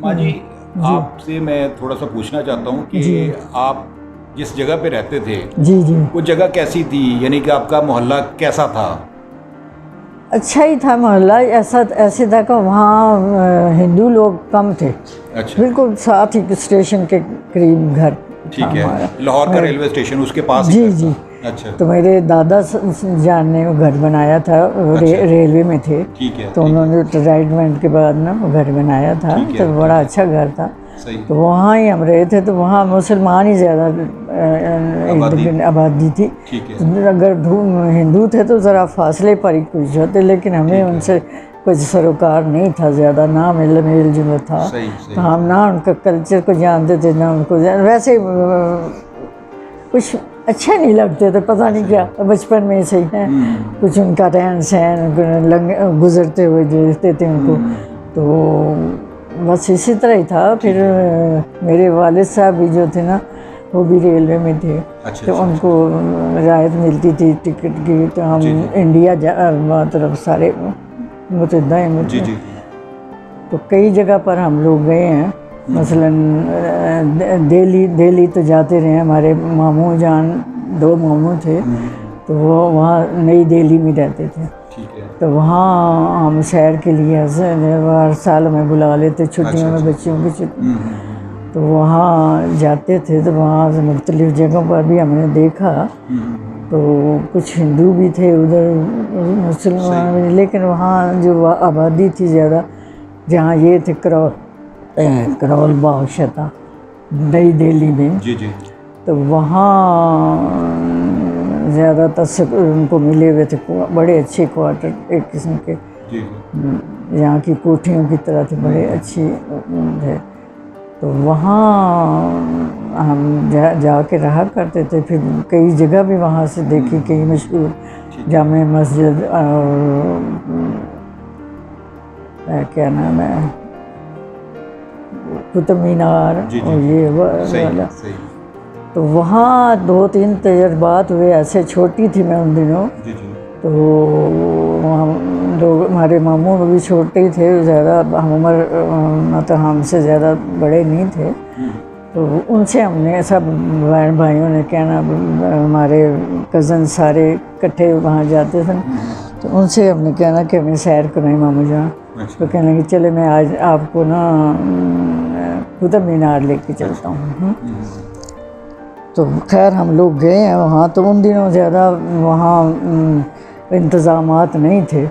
ماں جی آپ سے میں تھوڑا سا پوچھنا چاہتا ہوں کہ آپ جس جگہ پہ رہتے تھے وہ جگہ کیسی تھی، یعنی کہ آپ کا محلہ کیسا تھا؟ اچھا ہی تھا محلہ، ایسے تھا کہ وہاں ہندو لوگ کم تھے. اچھا بالکل ساتھ ہی اسٹیشن کے قریب گھر تھا ٹھیک ہے، ہمارا. لاہور کا ریلوے اسٹیشن اس کے پاس ہی جی گھر جی. تھا. اچھا تو میرے دادا جان نے وہ گھر بنایا تھا، ریلوے میں تھے، ٹھیک ہے تو انہوں نے ریٹائرمنٹ کے بعد نا وہ گھر بنایا تھا. تو بڑا اچھا گھر تھا. صحیح. تو وہاں ہی ہم رہے تھے. تو وہاں مسلمان ہی زیادہ آبادی تھی. ٹھیک ہے. اگر ہندو تھے تو ذرا فاصلے پر ہی کچھ ہوتے، لیکن ہمیں ان سے کچھ سروکار نہیں تھا زیادہ، نہ میل جل تھا. تو ہم نہ ان کا کلچر کو جانتے تھے، نہ ان کو ویسے کچھ اچھا نہیں لگتے تھے، پتہ نہیں کیا بچپن میں سے ہی ہیں. کچھ ان کا رہن سہن گزرتے ہوئے دیکھتے تھے ان کو. تو بس اسی طرح ہی تھا. پھر میرے والد صاحب بھی جو تھے نا وہ بھی ریلوے میں تھے. تو ان کو رعایت ملتی تھی ٹکٹ کی. تو ہم انڈیا مطلب سارے متحدہ ہیں. تو کئی جگہ پر ہم لوگ گئے ہیں. مثلاً دہلی تو جاتے رہے. ہمارے ماموں جان 2 ماموں تھے، تو وہ وہاں نئی دہلی میں رہتے تھے. تو وہاں ہم سیر کے لیے ہر سال میں بلا لیتے چھٹیوں میں، بچیوں کی چھٹی. تو وہاں جاتے تھے. تو وہاں مختلف جگہوں پر بھی ہم نے دیکھا. تو کچھ ہندو بھی تھے ادھر، مسلمان بھی، لیکن وہاں جو آبادی تھی زیادہ، جہاں یہ تھے کرول باغ شتا نئی دہلی میں. تو وہاں زیادہ تر ان کو ملے ہوئے تھے بڑے اچھے کوارٹر، ایک قسم کے یہاں کی کوٹھیوں کی طرح تھے، بڑے اچھی ہے. تو وہاں ہم جا کے رہا کرتے تھے. پھر کئی جگہ بھی وہاں سے دیکھی، کئی مشہور جامع مسجد اور کیا نام ہے قطب مینار اور یہ والا. تو وہاں 2-3 تجربات ہوئے ایسے. چھوٹی تھی میں ان دنوں. تو وہاں لوگ ہمارے ماموں بھی چھوٹے ہی تھے زیادہ، ہم عمر مطلب ہم سے زیادہ بڑے نہیں تھے. تو ان سے ہم نے سب بہن بھائیوں نے کہنا، ہمارے کزن سارے اکٹھے وہاں جاتے تھے. تو ان سے ہم نے کہنا کہ ہمیں سیر کرائیں ماموں جان. تو کہنے لگے چلے میں آج آپ کو نا قطب مینار لے کے چلتا ہوں. تو خیر ہم لوگ گئے ہیں وہاں. تو ان دنوں زیادہ وہاں انتظامات نہیں تھے.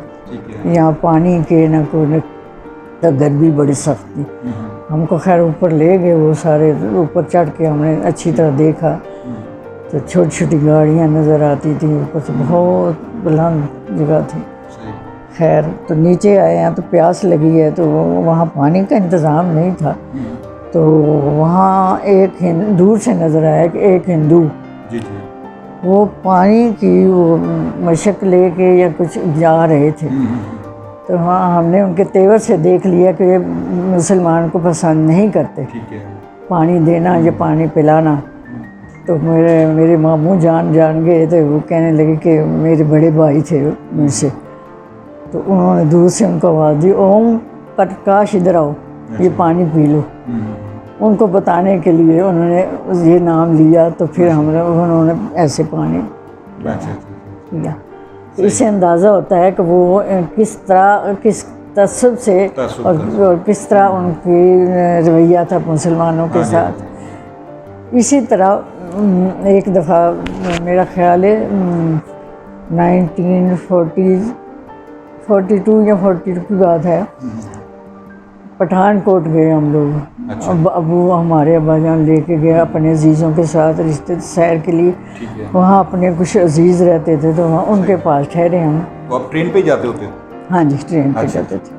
یہاں پانی کے نہ کوئی، تو گرمی بڑی سخت تھی. ہم کو خیر اوپر لے گئے، وہ سارے اوپر چڑھ کے ہم نے اچھی طرح دیکھا. تو چھوٹی چھوٹی گاڑیاں نظر آتی تھیں اوپر سے، بہت بلند جگہ تھی. خیر تو نیچے آئے ہیں تو پیاس لگی ہے. تو وہاں پانی کا انتظام نہیں تھا. تو وہاں ایک دور سے نظر آیا کہ ایک ہندو وہ پانی کی وہ مشک لے کے یا کچھ جا رہے تھے. تو ہم نے ان کے تیور سے دیکھ لیا کہ یہ مسلمان کو پسند نہیں کرتے پانی دینا یا پانی پلانا. تو میرے ماموں جان گئے تھے. وہ کہنے لگے کہ میرے بڑے بھائی تھے مجھ سے. تو انہوں نے دور سے ان کو آواز دی، اوم پرکاش ادھر آؤ، یہ پانی پی لو. ان کو بتانے کے لیے انہوں نے یہ نام لیا. تو پھر انہوں نے ایسے پانی پیا. اس سے اندازہ ہوتا ہے کہ وہ کس طرح، کس تعصب سے اور کس طرح ان کی رویہ تھا مسلمانوں کے ساتھ. اسی طرح ایک دفعہ میرا خیال ہے 1942 یا 42 کی بات ہے، پٹھان کوٹ گئے ہم لوگ. ابو ہمارے ابا جان لے کے گئے اپنے عزیزوں کے ساتھ رشتے سیر کے لیے. وہاں اپنے کچھ عزیز رہتے تھے تو وہاں ان کے پاس ٹھہرے ہم. آپ ٹرین پہ جاتے ہوتے؟ ہاں جی ٹرین پہ جاتے تھے.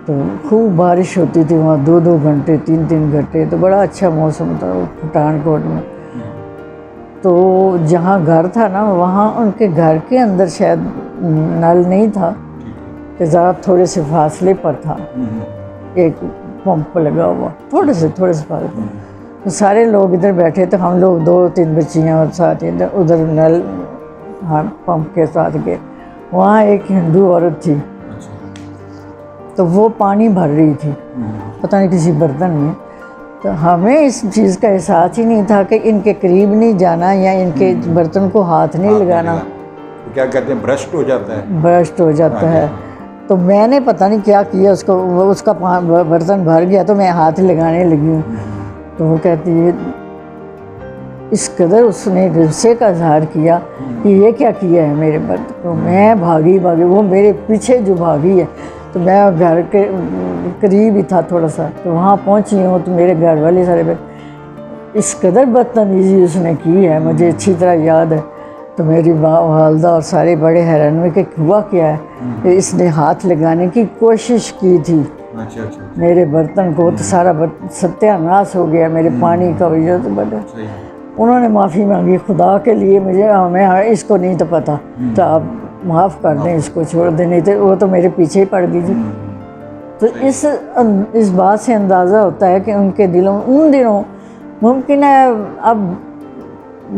تو خوب بارش ہوتی تھی وہاں، 2 گھنٹے 3 گھنٹے. تو بڑا اچھا موسم تھا پٹھان کوٹ میں. تو جہاں گھر تھا نا وہاں ان کے گھر کے اندر شاید نل نہیں تھا، کہ ذرا تھوڑے سے فاصلے پر تھا ایک پمپ لگا ہوا، تھوڑے سے فاصلے پر. تو سارے لوگ ادھر بیٹھے. تو ہم لوگ 2-3 بچیاں اور ساتھ ادھر نل پمپ کے ساتھ گئے. وہاں ایک ہندو عورت تھی. تو وہ پانی بھر رہی تھی پتہ نہیں کسی برتن میں. تو ہمیں اس چیز کا احساس ہی نہیں تھا کہ ان کے قریب نہیں جانا یا ان کے برتن کو ہاتھ نہیں لگانا. کیا کہتے ہیں برسٹ ہو جاتا ہے. برسٹ ہو جاتا ہے. تو میں نے پتہ نہیں کیا کیا اس کو, اس کا برتن بھر گیا تو میں ہاتھ لگانے لگی ہوں. تو وہ کہتی ہے اس قدر اس نے غصے کا اظہار کیا کہ یہ کیا کیا ہے میرے برتن کو. میں بھاگی, وہ میرے پیچھے جو بھاگی ہے. تو میں گھر کے قریب ہی تھا تھوڑا سا, تو وہاں پہنچی ہوں تو میرے گھر والے سارے اس قدر بدتمیزی اس نے کی ہے, مجھے اچھی طرح یاد ہے. تو میری والدہ اور سارے بڑے حیران ہوئے کہ ہوا کیا ہے, کہ اس نے ہاتھ لگانے کی کوشش کی تھی میرے برتن کو, تو سارا ستیہ ناش ہو گیا میرے پانی کا وجہ سے. بڑے انہوں نے معافی مانگی خدا کے لیے, ہمیں اس کو نہیں تو پتہ, تو آپ معاف کر دیں اس کو, چھوڑ دیں, نہیں تو وہ تو میرے پیچھے ہی پڑ گئی تھی. تو اس بات سے اندازہ ہوتا ہے کہ ان کے دلوں ان دنوں ممکن ہے اب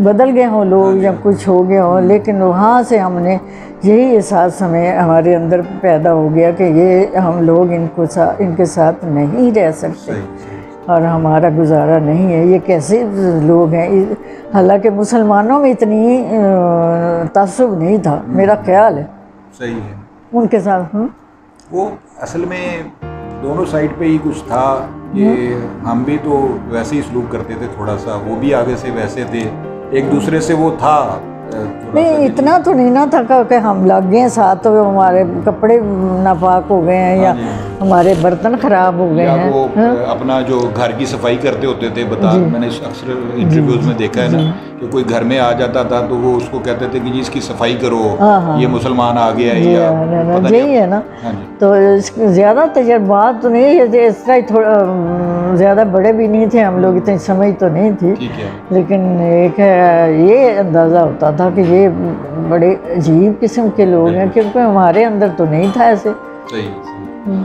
بدل گئے ہوں لوگ یا کچھ ہو گیا ہو, لیکن وہاں سے ہم نے یہی احساس ہمارے اندر پیدا ہو گیا کہ یہ ہم لوگ ان کے ساتھ نہیں رہ سکتے اور ہمارا گزارا نہیں ہے. یہ کیسے لوگ ہیں. حالانکہ مسلمانوں میں اتنی تعصب نہیں تھا میرا خیال ہے. صحیح ہے. ان کے ساتھ وہ اصل میں دونوں سائڈ پہ ہی کچھ تھا کہ ہم بھی تو ویسے ہی سلوک کرتے تھے تھوڑا سا, وہ بھی آگے سے ویسے تھے, ایک دوسرے سے وہ تھا. نہیں اتنا تو نہیں نا تھا کہ ہم لگ گئے ساتھ تو ہمارے کپڑے ناپاک ہو گئے ہیں یا ہمارے برتن خراب ہو گئے ہیں. وہ اپنا جو گھر کی صفائی کرتے ہوتے تھے, میں نے اکثر انٹرویوز میں دیکھا ہے نا کہ کوئی گھر میں آ جاتا تھا تو وہ اس کو کہتے تھے کہ جی اس کی صفائی کرو, یہ مسلمان آ گیا ہے, یہی ہے نا. تو زیادہ تجربات تو نہیں, اس طرح تھوڑا زیادہ بڑے بھی نہیں تھے ہم لوگ, اتنی سمجھ تو نہیں تھی, لیکن ایک یہ اندازہ ہوتا تھا کہ یہ بڑے عجیب قسم کے لوگ ہیں, کیونکہ ہمارے اندر تو نہیں تھا ایسے. صحیح.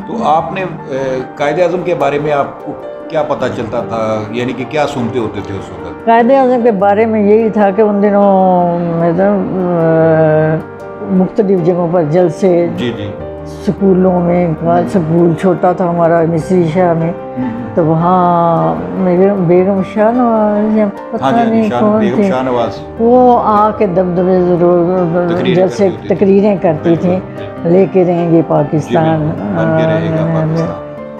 تو آپ نے قائد اعظم کے بارے میں آپ کو کیا پتہ چلتا تھا, یعنی کہ کیا سنتے ہوتے تھے اس وقت؟ قائد اعظم کے بارے میں یہی تھا کہ ان دنوں مختلف جگہوں پر جلسے, سکولوں میں, سکول چھوٹا تھا ہمارا مصری شاہ میں, تو وہاں بیگم شاہ نواز یا پتہ نہیں کون تھی, وہ آ کے دبدبے ضرور جلسے تقریریں کرتی تھیں, لے کے رہیں گے پاکستان.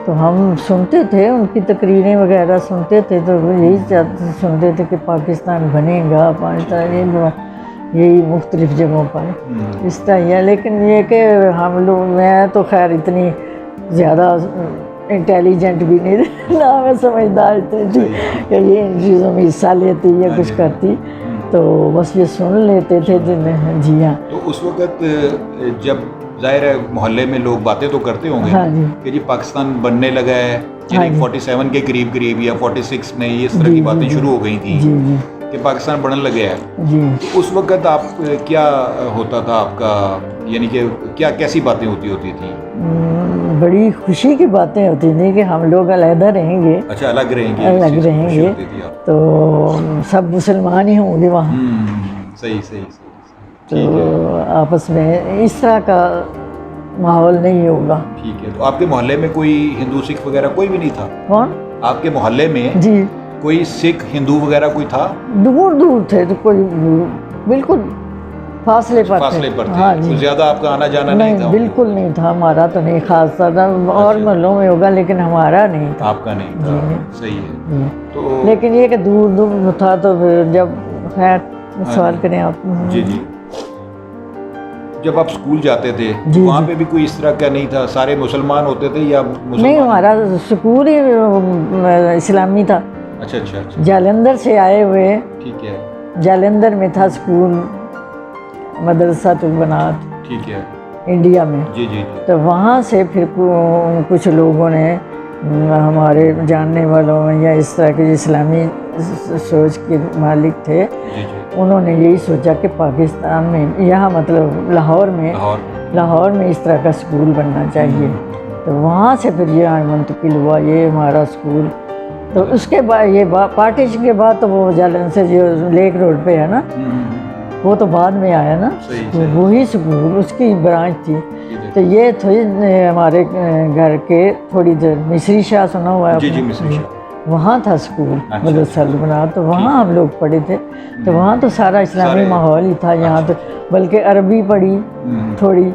تو ہم سنتے تھے ان کی تقریریں وغیرہ سنتے تھے, تو یہی سنتے تھے کہ پاکستان بنے گا, پاکستان یہی مختلف جگہوں پر اس طرح ہے. لیکن یہ کہ ہم لوگ, میں تو خیر اتنی زیادہ انٹیلیجنٹ بھی نہیں نہ میں سمجھدار تھی کہ یہ ان چیزوں میں حصہ لیتی یا کچھ کرتی, تو بس یہ سن لیتے تھے. جی ہاں. تو اس وقت جب ظاہر ہے محلے میں لوگ باتیں تو کرتے ہوں گے کہ جی پاکستان بننے لگا ہے, یعنی 47 کے قریب یا 46 میں اس طرح کی باتیں شروع ہو گئی تھیں کہ پاکستان بننے لگا ہے. اس وقت آپ کیا ہوتا تھا آپ کا, یعنی کہ کیا کیسی باتیں ہوتی تھیں؟ بڑی خوشی کی باتیں ہوتی تھیں کہ ہم لوگ علیحدہ رہیں گے. اچھا, الگ رہیں گے تو سب مسلمان ہی ہوں گے وہاں. صحیح. تو آپس میں اس طرح کا ماحول نہیں ہوگا. ٹھیک ہے. تو آپ کے محلے میں کوئی ہندو سکھ وغیرہ کوئی بھی نہیں تھا؟ کون؟ آپ کے محلے میں جی کوئی سکھ ہندو وغیرہ کوئی تھا؟ دور تھے, تو کوئی بالکل فاصلے پر تھے. ہاں جی. زیادہ آپ کا آنا جانا نہیں تھا؟ بالکل نہیں تھا, ہمارا تو نہیں. خاص طور اور محلوں میں ہوگا لیکن ہمارا نہیں تھا. آپ کا نہیں تھا. صحیح ہے. تو لیکن یہ کہ دور تھا, تو پھر جب خیر سوال کریں آپ. جی. جب آپ اسکول جاتے تھے وہاں پہ بھی کوئی اس طرح کا نہیں تھا, سارے مسلمان ہوتے تھے یا نہیں؟ ہمارا اسکول ہی اسلامی تھا. اچھا. جالندھر سے آئے ہوئے. ٹھیک ہے. جالندھر میں تھا اسکول, مدرسہ البنات. ٹھیک ہے. انڈیا میں. جی. تو وہاں سے پھر کچھ لوگوں نے ہمارے جاننے والوں میں یا اس طرح کے اسلامی سوچ کے مالک تھے, انہوں نے یہی سوچا کہ پاکستان میں, یہاں مطلب لاہور میں اس طرح کا اسکول بننا چاہیے. تو وہاں سے پھر یہ منتقل ہوا یہ ہمارا اسکول. تو اس کے بعد یہ پارٹیشن کے بعد تو وہ جالندھر سے جو لیک روڈ پہ ہے نا, وہ تو بعد میں آیا نا، وہی سکول اس کی برانچ تھی. تو یہ تھوڑی ہمارے گھر کے تھوڑی دیر مصری شاہ سنا ہوا ہے، وہاں تھا سکول مدرسہ لبنان، تو وہاں ہم لوگ پڑھے تھے. تو وہاں تو سارا اسلامی ماحول ہی تھا. یہاں تو بلکہ عربی پڑھی تھوڑی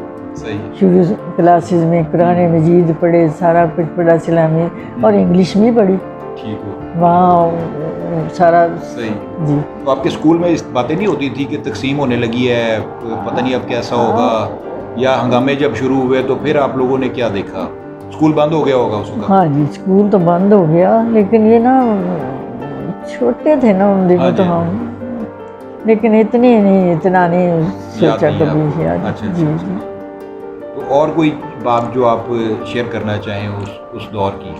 شروع کلاسز میں، قرآن مجید پڑھے، سارا کچھ پڑھا اسلامی، اور انگلش بھی پڑھی وہاں سارا. جی تو آپ کے اسکول میں اس باتیں نہیں ہوتی تھی کہ تقسیم ہونے لگی ہے، پتہ نہیں اب کیسا ہوگا، یا ہنگامے جب شروع ہوئے تو پھر آپ لوگوں نے کیا دیکھا؟ اسکول بند ہو گیا ہوگا اس وقت؟ ہاں جی اسکول تو بند ہو گیا، لیکن یہ نا چھوٹے تھے نا ان دنوں تو ہم، لیکن اتنا نہیں سوچا کبھی. جی جی. تو اور کوئی بات جو آپ شیئر کرنا چاہیں اس دور کی،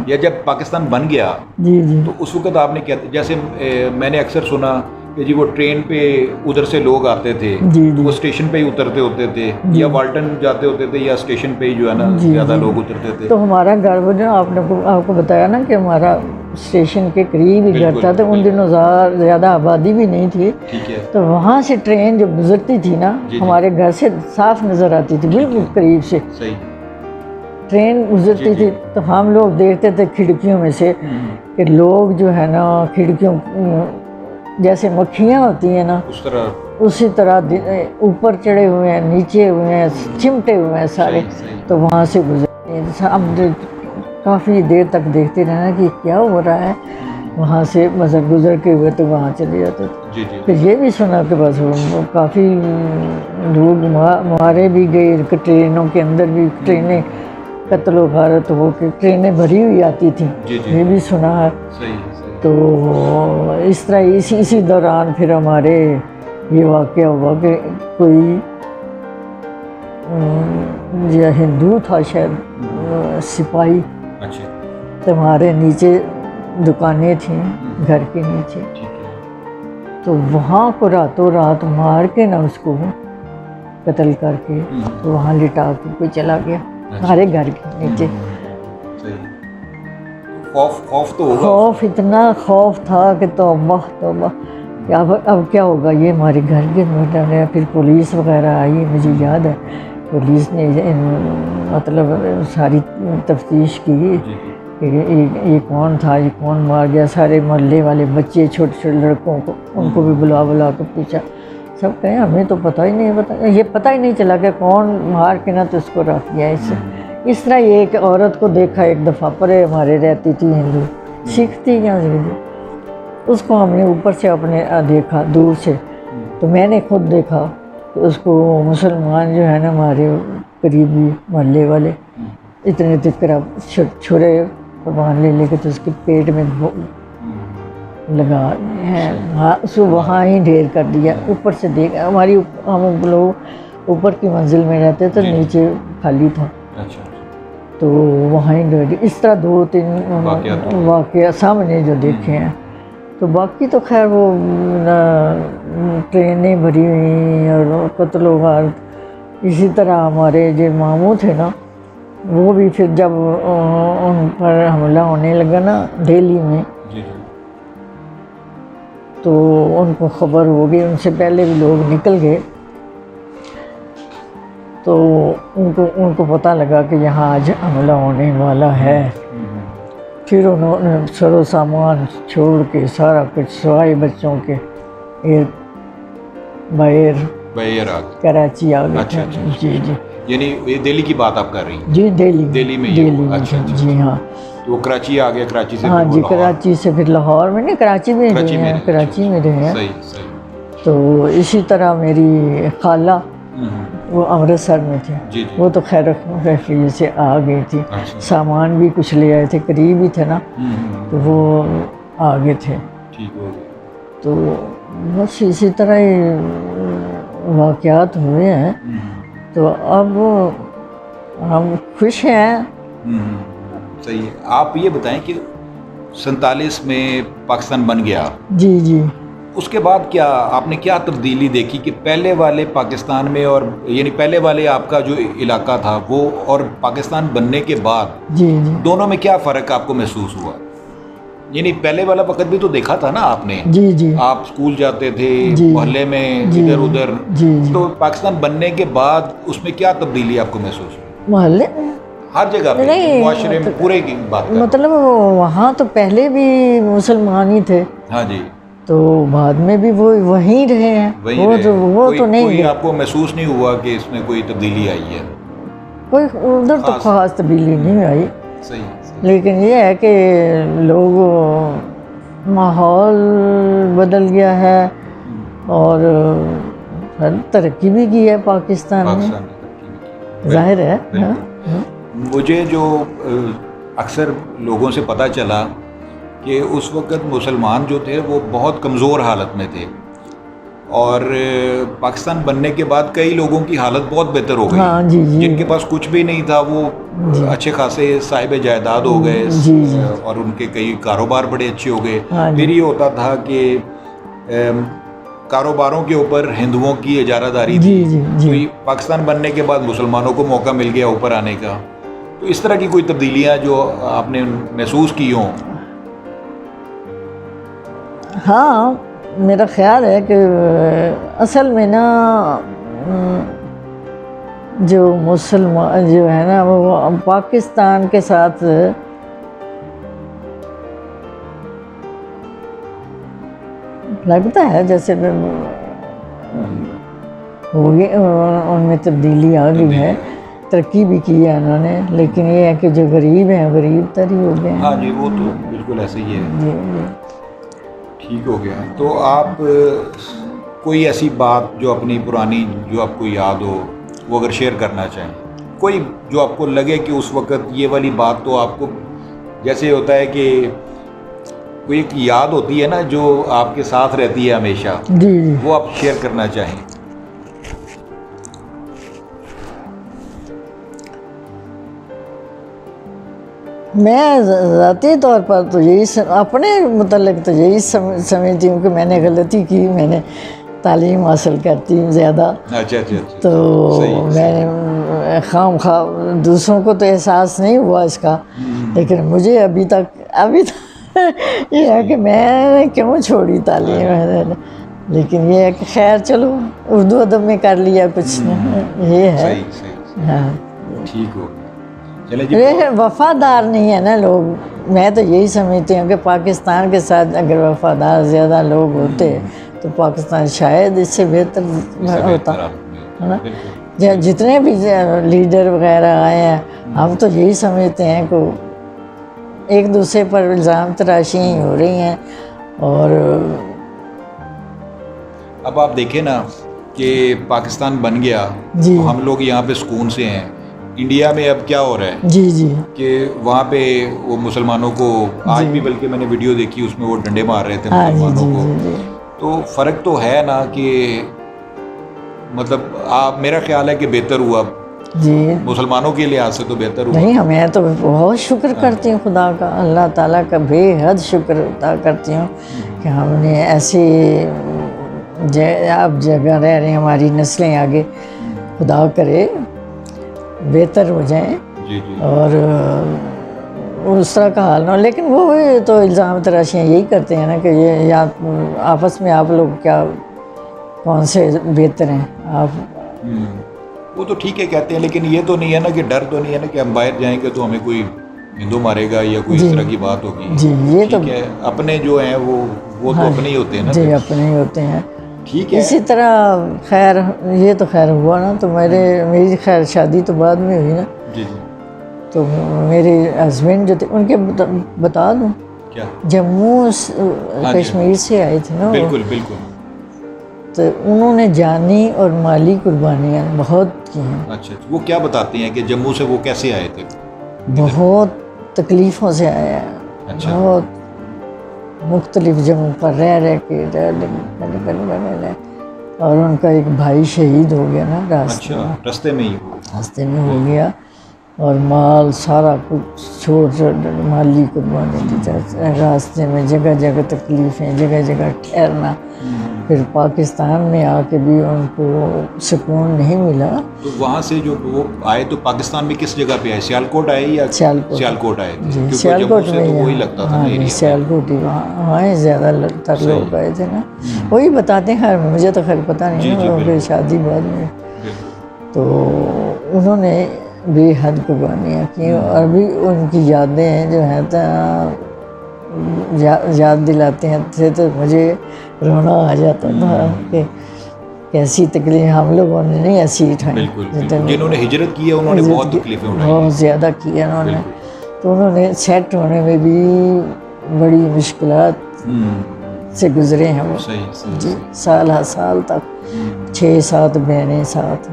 یا جب پاکستان بن گیا جی جی تو اس وقت آپ نے کیا، جیسے میں نے اکثر سنا کہ جی وہ ٹرین پہ ادھر سے لوگ آتے تھے، وہ اسٹیشن پہ ہی اترتے ہوتے تھے، یا والٹن جاتے ہوتے تھے، یا اسٹیشن پہ ہی جو ہے نا زیادہ لوگ اترتے تھے. تو ہمارا گھر وہ جو آپ کو بتایا نا کہ ہمارا اسٹیشن کے قریب ہی گھر تھا، تو ان دنوں زیادہ آبادی بھی نہیں تھی. تو وہاں سے ٹرین جو گزرتی تھی نا ہمارے گھر سے صاف نظر آتی تھی، بالکل قریب سے ٹرین گزرتی تھی. تو ہم لوگ دیکھتے تھے کھڑکیوں میں سے کہ لوگ جو ہے نا کھڑکیوں جیسے مکھیاں ہوتی ہیں نا اسی طرح اوپر چڑھے ہوئے ہیں، نیچے ہوئے ہیں، چمٹے ہوئے ہیں سارے. تو وہاں سے گزرتے ہیں، ہم کافی دیر تک دیکھتے رہنا کہ کیا ہو رہا ہے. وہاں سے گزر کے ہوئے تو وہاں چلے جاتے تھے. پھر یہ بھی سنا کہ بس کافی لوگ مارے بھی گئے، ٹرینوں کے اندر بھی ٹرینیں قتل و غارت ہو کے ٹرینیں بھری ہوئی آتی تھیں، یہ بھی سنا ہے. تو اس طرح اسی دوران پھر ہمارے یہ واقعہ ہوا کہ کوئی یہ ہندو تھا شاید سپاہی، تو ہمارے نیچے دکانیں تھیں گھر کے نیچے، تو وہاں کو راتوں رات مار کے نا اس کو قتل کر کے وہاں لٹا کے کوئی چلا گیا ہمارے گھر کے نیچے. خوف اتنا خوف تھا کہ توبہ توبہ، اب کیا ہوگا، یہ ہمارے گھر کے اندر. پھر پولیس وغیرہ آئی، مجھے یاد ہے پولیس نے مطلب ساری تفتیش کی کہ یہ کون تھا، یہ کون مار گیا. سارے محلے والے بچے چھوٹے چھوٹے لڑکوں کو ان کو بھی بلا کے پوچھا. سب کہیں ہمیں تو پتہ ہی نہیں، یہ پتہ ہی نہیں چلا کہ کون مار کے نہ تو اس کو رکھ دیا. اس طرح یہ ایک عورت کو دیکھا ایک دفعہ، پرے ہمارے رہتی تھی ہندو، سکھ تھی یا ہندو، اس کو ہم نے اوپر سے اپنے دیکھا دور سے. تو میں نے خود دیکھا کہ اس کو مسلمان جو ہے نا ہمارے قریبی محلے والے اتنے چھرے قربان لے کے تو اس کے پیٹ میں لگا ہیں، اس کو وہاں ہی ڈھیر کر دیا. اوپر سے دیکھا، ہم لوگ اوپر کی منزل میں رہتے تو نیچے خالی تھا، تو وہاں ہی ڈھیر. اس طرح 2-3 واقعہ سامنے جو دیکھے ہیں. تو باقی تو خیر وہ ٹرینیں بھری ہوئی اور قتل و غارت. اسی طرح ہمارے جو ماموں تھے نا وہ بھی پھر جب ان پر حملہ ہونے لگا نا دہلی میں، تو ان کو خبر ہو گئی، ان سے پہلے بھی لوگ نکل گئے. تو ان کو پتہ لگا کہ یہاں آج حملہ ہونے والا ہے. پھر انہوں نے سر و سامان چھوڑ کے سارا کچھ سوائے بچوں کے باہر کراچی آ گئے. جی جی. یعنی یہ دہلی کی بات آپ کر رہی ہیں؟ جی دہلی میں. جی ہاں. تو کراچی آ گیا، کراچی سے ہاں جی کراچی سے پھر لاہور میں، نہیں کراچی میں رہے ہیں، کراچی میں رہے ہیں. تو اسی طرح میری خالہ وہ امرتسر میں تھے، وہ تو خیر خیریت سے آ گئی تھی. سامان بھی کچھ لے آئے تھے، قریب ہی تھے نا، تو وہ آگے تھے. تو بس اسی طرح واقعات ہوئے ہیں. تو اب ہم خوش ہیں. صحیح ہے. آپ یہ بتائیں کہ 47 میں پاکستان بن گیا. جی جی. اس کے بعد کیا آپ نے کیا تبدیلی دیکھی کہ پہلے والے پاکستان میں، اور یعنی پہلے والے آپ کا جو علاقہ تھا وہ اور پاکستان بننے کے بعد جی جی دونوں میں کیا فرق آپ کو محسوس ہوا؟ یعنی پہلے والا وقت بھی تو دیکھا تھا نا آپ نے. جی جی. آپ اسکول جاتے تھے محلے میں جی ادھر ادھر. جی جی. تو پاکستان بننے کے بعد اس میں کیا تبدیلی آپ کو محسوس ہوئی؟ محلے ہر جگہ پہ معاشرے میں پورے کی بات کر. مطلب وہاں تو پہلے بھی مسلمان ہی تھے. ہاں جی. تو بعد میں بھی وہ وہیں رہے ہیں. وہ تو نہیں. کوئی آپ کو محسوس نہیں ہوا کہ اس میں کوئی تبدیلی آئی ہے؟ کوئی ادھر تو خاص تبدیلی نہیں آئی. صحیح. لیکن یہ ہے کہ لوگ ماحول بدل گیا ہے اور ترقی بھی کی ہے پاکستان میں. ظاہر ہے. مجھے جو اکثر لوگوں سے پتہ چلا کہ اس وقت مسلمان جو تھے وہ بہت کمزور حالت میں تھے اور پاکستان بننے کے بعد کئی لوگوں کی حالت بہت بہتر ہو گئی. ہاں جی جی. جن کے پاس کچھ بھی نہیں تھا وہ اچھے خاصے صاحب جائیداد ہو گئے. جی. اور ان کے کئی کاروبار بڑے اچھے ہو گئے. پھر یہ ہوتا تھا کہ کاروباروں کے اوپر ہندوؤں کی اجارہ داری تھی. تو پاکستان بننے کے بعد مسلمانوں کو موقع مل گیا اوپر آنے کا. تو اس طرح کی کوئی تبدیلیاں جو آپ نے محسوس کی ہوں؟ ہاں میرا خیال ہے کہ اصل میں نا جو مسلمان جو ہے نا وہ پاکستان کے ساتھ لگتا ہے جیسے ہو گئی ان میں تبدیلی آ گئی ہے. ترقی بھی کی ہے انہوں نے. لیکن یہ ہے کہ جو غریب ہیں غریب تر ہی ہو گئے ہیں. ہاں جی وہ تو بالکل ایسے ہی ہے. ٹھیک ہو گیا. تو آپ کوئی ایسی بات جو اپنی پرانی جو آپ کو یاد ہو وہ اگر شیئر کرنا چاہیں, کوئی جو آپ کو لگے کہ اس وقت یہ والی بات تو آپ کو جیسے ہوتا ہے کہ کوئی ایک یاد ہوتی ہے نا جو آپ کے ساتھ رہتی ہے ہمیشہ, جی وہ آپ شیئر کرنا چاہیں؟ میں ذاتی طور پر تو یہی اپنے متعلق تو یہی سمجھتی ہوں کہ میں نے غلطی کی. میں نے تعلیم حاصل کرتی ہوں زیادہ. تو میں نے خام خواہ دوسروں کو تو احساس نہیں ہوا اس کا, لیکن مجھے ابھی تک یہ ہے کہ میں نے کیوں چھوڑی تعلیم. لیکن یہ ہے کہ خیر چلو اردو ادب میں کر لیا کچھ یہ ہے. ہاں ٹھیک ہو. وفادار نہیں ہے نا لوگ. میں تو یہی سمجھتی ہوں کہ پاکستان کے ساتھ اگر وفادار زیادہ لوگ ہوتے تو پاکستان شاید اس سے بہتر ہوتا ہے نا. جتنے بھی لیڈر وغیرہ آئے ہیں ہم تو یہی سمجھتے ہیں کہ ایک دوسرے پر الزام تراشیاں ہی ہو رہی ہیں. اور اب آپ دیکھیں نا کہ پاکستان بن گیا تو ہم لوگ یہاں پہ سکون سے ہیں. انڈیا میں اب کیا ہو رہا ہے جی جی کہ وہاں پہ وہ مسلمانوں کو آج بھی بلکہ میں نے ویڈیو دیکھی اس میں وہ ڈنڈے مار رہے تھے مسلمانوں کو. تو فرق تو ہے نا کہ مطلب میرا خیال ہے کہ بہتر ہوا جی مسلمانوں کے لحاظ سے تو بہتر ہوا. نہیں میں تو بہت شکر کرتی ہوں خدا کا, اللہ تعالیٰ کا بے حد شکر ادا کرتی ہوں کہ ہم نے ایسی اب جگہ رہ رہے ہیں. ہماری نسلیں آگے خدا کرے بہتر ہو جائیں اور اس طرح کا حال نہ ہو. لیکن وہ تو الزام تراشیاں یہی کرتے ہیں نا کہ یہ یا آپس میں آپ لوگ کیا کون سے بہتر ہیں آپ. وہ تو ٹھیک ہے کہتے ہیں, لیکن یہ تو نہیں ہے نا کہ ڈر تو نہیں ہے نا کہ ہم باہر جائیں گے تو ہمیں کوئی ہندو مارے گا یا کوئی اس طرح کی بات ہوگی. جی یہ تو اپنے جو ہیں وہ تو اپنے ہی ہوتے ہیں نا. جی اپنے ہی ہوتے ہیں. ٹھیک ہے. اسی طرح خیر یہ تو خیر ہوا نا. تو میری خیر شادی تو بعد میں ہوئی نا. جی جی. تو میرے ہسبینڈ جو تھے ان کے بتا دوں کیا جموں کشمیر سے آئے تھے نا. بالکل بالکل. تو انہوں نے جانی اور مالی قربانیاں بہت کی ہیں. اچھا وہ کیا بتاتے ہیں کہ جموں سے وہ کیسے آئے تھے؟ بہت تکلیفوں سے آئے ہیں. اچھا. بہت مختلف جگہوں پر رہ کے اور ان کا ایک بھائی شہید ہو گیا نا راستے میں ہو گیا. اور مال سارا کچھ چھوڑ مالی قربانی دی. راستے میں جگہ جگہ تکلیفیں, جگہ جگہ ٹھہرنا. پھر پاکستان میں آ کے بھی ان کو سکون نہیں ملا. تو وہاں سے جو وہ آئے تو پاکستان میں کس جگہ پہ آئے؟ سیالکوٹ آئے یا سیالکوٹ آئے؟ جی سیالکوٹ میں وہی لگتا تھا نا سیالکوٹ ہی وہاں زیادہ تر لوگ آئے تھے نا. وہی بتاتے ہیں، مجھے تو خیر پتہ نہیں ہے، ان کی شادی بعد میں. تو انہوں نے بے حد قربانیاں کی، اور بھی ان کی یادیں جو ہیں یاد دلاتے ہیں تھے تو مجھے رونا آ جاتا تھا کہ کیسی تکلیف ہم لوگوں نے نہیں ایسی اٹھائی. جنہوں نے ہجرت کی ہے انہوں نے بہت تکلیفیں اٹھائی، بہت زیادہ کی ہے انہوں نے. تو انہوں نے سیٹ ہونے میں بھی بڑی مشکلات سے گزرے ہیں وہ. جی سال ہر سال تک 6-7 بہنیں ساتھ،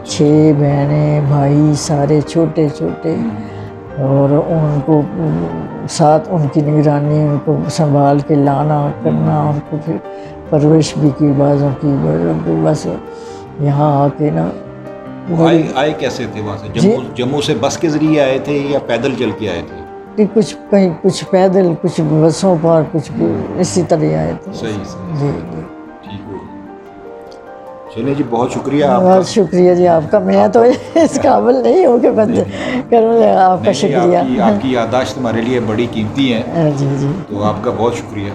6 بہنیں بھائی سارے چھوٹے چھوٹے، اور ان کو ساتھ ان کی نگرانی، ان کو سنبھال کے لانا کرنا، ان کو پھر پرورش بھی کی بعضوں کی. بس یہاں آ کے نا آئے کیسے تھے وہاں سے؟ جموں سے بس کے ذریعے آئے تھے یا پیدل چل کے آئے تھے؟ کچھ کہیں کچھ پیدل، کچھ بسوں پر، کچھ اسی طرح آئے تھے. صحیح. جی چلیں جی، بہت شکریہ آپ کا. بہت شکریہ جی آپ کا. میں تو اس قابل نہیں ہوں کہ بند کروں. آپ کا شکریہ. آپ کی یادداشت ہمارے لیے بڑی قیمتی ہے. جی تو آپ کا بہت شکریہ.